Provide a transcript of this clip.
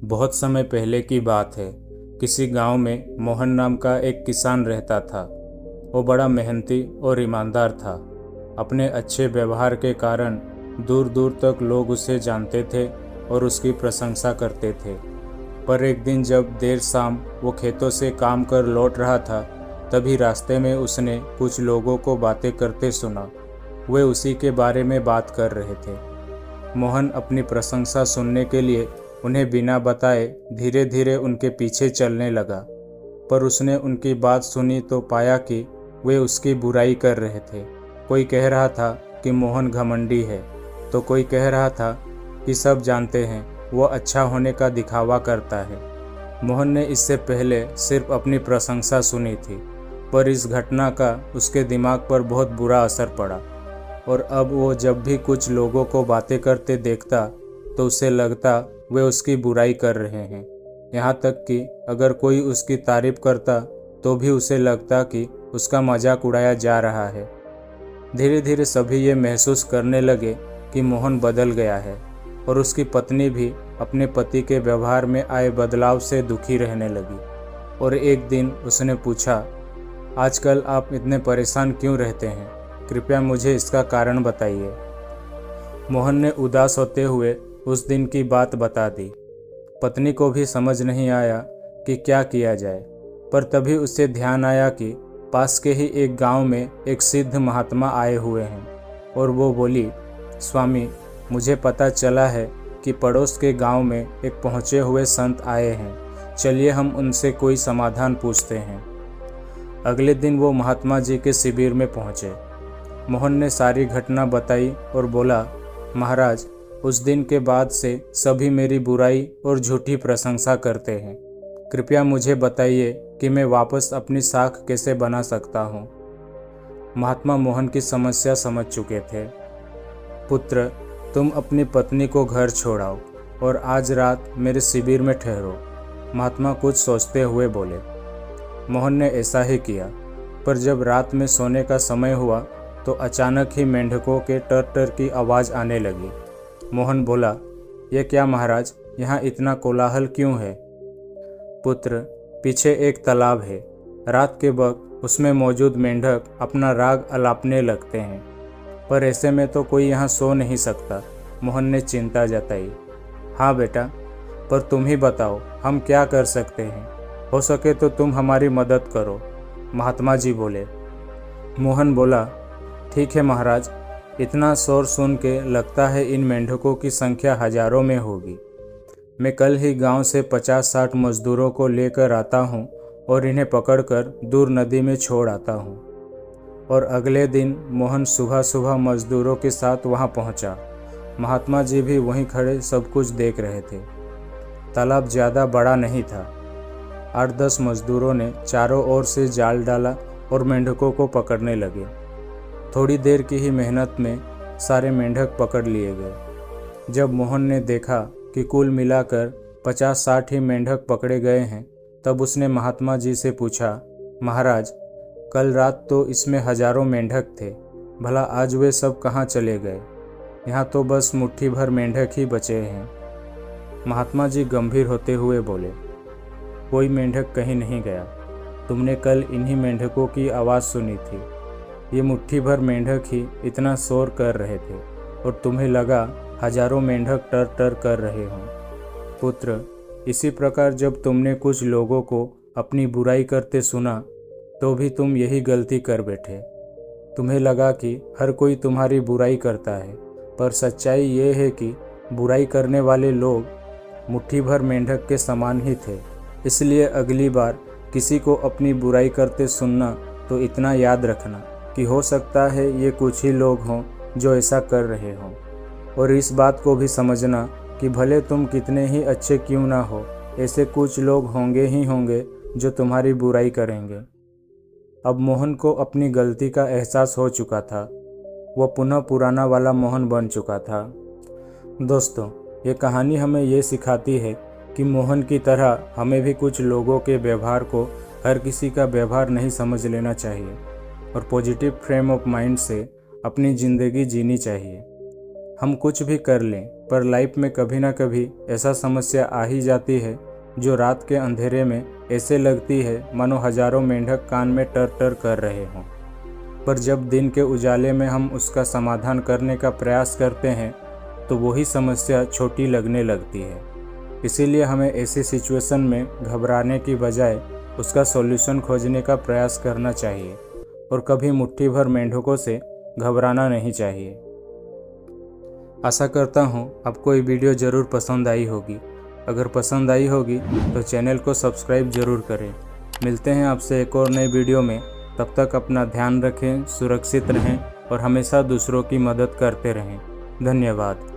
बहुत समय पहले की बात है। किसी गांव में मोहन नाम का एक किसान रहता था। वो बड़ा मेहनती और ईमानदार था। अपने अच्छे व्यवहार के कारण दूर दूर तक लोग उसे जानते थे और उसकी प्रशंसा करते थे। पर एक दिन जब देर शाम वो खेतों से काम कर लौट रहा था, तभी रास्ते में उसने कुछ लोगों को बातें करते सुना। वे उसी के बारे में बात कर रहे थे। मोहन अपनी प्रशंसा सुनने के लिए उन्हें बिना बताए धीरे धीरे उनके पीछे चलने लगा। पर उसने उनकी बात सुनी तो पाया कि वे उसकी बुराई कर रहे थे। कोई कह रहा था कि मोहन घमंडी है, तो कोई कह रहा था कि सब जानते हैं वो अच्छा होने का दिखावा करता है। मोहन ने इससे पहले सिर्फ अपनी प्रशंसा सुनी थी, पर इस घटना का उसके दिमाग पर बहुत बुरा असर पड़ा और अब वो जब भी कुछ लोगों को बातें करते देखता तो उसे लगता वे उसकी बुराई कर रहे हैं। यहाँ तक कि अगर कोई उसकी तारीफ करता तो भी उसे लगता कि उसका मजाक उड़ाया जा रहा है। धीरे धीरे सभी ये महसूस करने लगे कि मोहन बदल गया है और उसकी पत्नी भी अपने पति के व्यवहार में आए बदलाव से दुखी रहने लगी। और एक दिन उसने पूछा, आजकल आप इतने परेशान क्यों रहते हैं? कृपया मुझे इसका कारण बताइए। मोहन ने उदास होते हुए उस दिन की बात बता दी। पत्नी को भी समझ नहीं आया कि क्या किया जाए, पर तभी उसे ध्यान आया कि पास के ही एक गांव में एक सिद्ध महात्मा आए हुए हैं। और वो बोली, स्वामी, मुझे पता चला है कि पड़ोस के गांव में एक पहुँचे हुए संत आए हैं। चलिए हम उनसे कोई समाधान पूछते हैं। अगले दिन वो महात्मा जी के शिविर में पहुँचे। मोहन ने सारी घटना बताई और बोला, महाराज, उस दिन के बाद से सभी मेरी बुराई और झूठी प्रशंसा करते हैं। कृपया मुझे बताइए कि मैं वापस अपनी साख कैसे बना सकता हूँ। महात्मा मोहन की समस्या समझ चुके थे। पुत्र, तुम अपनी पत्नी को घर छोड़ाओ और आज रात मेरे शिविर में ठहरो। महात्मा कुछ सोचते हुए बोले। मोहन ने ऐसा ही किया, पर जब रात में सोने का समय हुआ तो अचानक ही मेंढकों के टर टर की आवाज़ आने लगी। मोहन बोला, ये क्या महाराज, यहाँ इतना कोलाहल क्यों है? पुत्र, पीछे एक तालाब है। रात के वक्त उसमें मौजूद मेंढक अपना राग अलापने लगते हैं, पर ऐसे में तो कोई यहाँ सो नहीं सकता। मोहन ने चिंता जताई। हाँ बेटा, पर तुम ही बताओ हम क्या कर सकते हैं? हो सके तो तुम हमारी मदद करो, महात्मा जी बोले। मोहन बोला, ठीक है महाराज, इतना शोर सुन के लगता है इन मेंढकों की संख्या हजारों में होगी। मैं कल ही गांव से 50-60 मजदूरों को लेकर आता हूं और इन्हें पकड़कर दूर नदी में छोड़ आता हूं। और अगले दिन मोहन सुबह सुबह मजदूरों के साथ वहां पहुंचा। महात्मा जी भी वहीं खड़े सब कुछ देख रहे थे। तालाब ज़्यादा बड़ा नहीं था। 8-10 मजदूरों ने चारों ओर से जाल डाला और मेंढकों को पकड़ने लगे। थोड़ी देर की ही मेहनत में सारे मेंढक पकड़ लिए गए। जब मोहन ने देखा कि कुल मिलाकर 50-60 ही मेंढक पकड़े गए हैं, तब उसने महात्मा जी से पूछा, महाराज, कल रात तो इसमें हजारों मेंढक थे, भला आज वे सब कहाँ चले गए? यहाँ तो बस मुट्ठी भर मेंढक ही बचे हैं। महात्मा जी गंभीर होते हुए बोले, कोई मेंढक कहीं नहीं गया। तुमने कल इन्हीं मेंढकों की आवाज़ सुनी थी। ये मुट्ठी भर मेंढक ही इतना शोर कर रहे थे और तुम्हें लगा हजारों मेंढक टर टर कर रहे हों। पुत्र, इसी प्रकार जब तुमने कुछ लोगों को अपनी बुराई करते सुना तो भी तुम यही गलती कर बैठे। तुम्हें लगा कि हर कोई तुम्हारी बुराई करता है, पर सच्चाई ये है कि बुराई करने वाले लोग मुट्ठी भर मेंढक के समान ही थे। इसलिए अगली बार किसी को अपनी बुराई करते सुनना तो इतना याद रखना कि हो सकता है ये कुछ ही लोग हों जो ऐसा कर रहे हों। और इस बात को भी समझना कि भले तुम कितने ही अच्छे क्यों ना हो, ऐसे कुछ लोग होंगे ही होंगे जो तुम्हारी बुराई करेंगे। अब मोहन को अपनी गलती का एहसास हो चुका था। वह पुनः पुराना वाला मोहन बन चुका था। दोस्तों, ये कहानी हमें ये सिखाती है कि मोहन की तरह हमें भी कुछ लोगों के व्यवहार को हर किसी का व्यवहार नहीं समझ लेना चाहिए और पॉजिटिव फ्रेम ऑफ माइंड से अपनी ज़िंदगी जीनी चाहिए। हम कुछ भी कर लें, पर लाइफ में कभी ना कभी ऐसा समस्या आ ही जाती है जो रात के अंधेरे में ऐसे लगती है मानो हजारों मेंढक कान में टर टर कर रहे हों। पर जब दिन के उजाले में हम उसका समाधान करने का प्रयास करते हैं तो वही समस्या छोटी लगने लगती है। इसीलिए हमें ऐसी सिचुएशन में घबराने की बजाय उसका सॉल्यूशन खोजने का प्रयास करना चाहिए और कभी मुट्ठी भर मेंढकों से घबराना नहीं चाहिए। आशा करता हूँ आपको ये वीडियो ज़रूर पसंद आई होगी। अगर पसंद आई होगी तो चैनल को सब्सक्राइब ज़रूर करें। मिलते हैं आपसे एक और नई वीडियो में। तब तक अपना ध्यान रखें, सुरक्षित रहें और हमेशा दूसरों की मदद करते रहें। धन्यवाद।